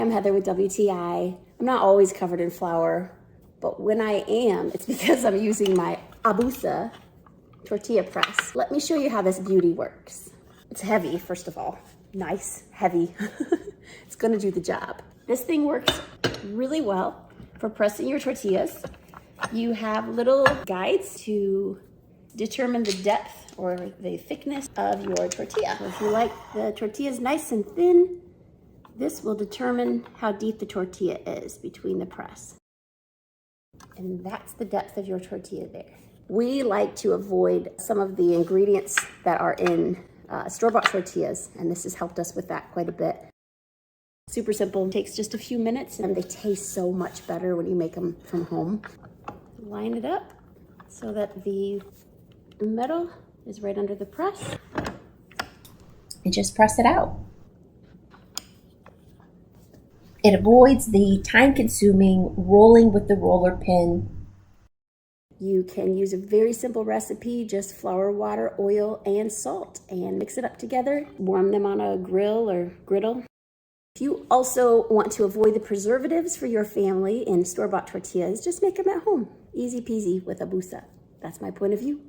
I'm Heather with WTI. I'm not always covered in flour, but when I am, it's because I'm using my ABUSA tortilla press. Let me show you how this beauty works. It's heavy, first of all. Nice, heavy. It's gonna do the job. This thing works really well for pressing your tortillas. You have little guides to determine the depth or the thickness of your tortilla. So if you like the tortillas nice and thin, this will determine how deep the tortilla is between the press. And that's the depth of your tortilla there. We like to avoid some of the ingredients that are in store-bought tortillas, and this has helped us with that quite a bit. Super simple, takes just a few minutes, and they taste so much better when you make them from home. Line it up so that the metal is right under the press. And just press it out. It avoids the time-consuming rolling with the roller pin. You can use a very simple recipe, just flour, water, oil, and salt, and mix it up together. Warm them on a grill or griddle. If you also want to avoid the preservatives for your family in store-bought tortillas, just make them at home. Easy peasy with ABUSA. That's my point of view.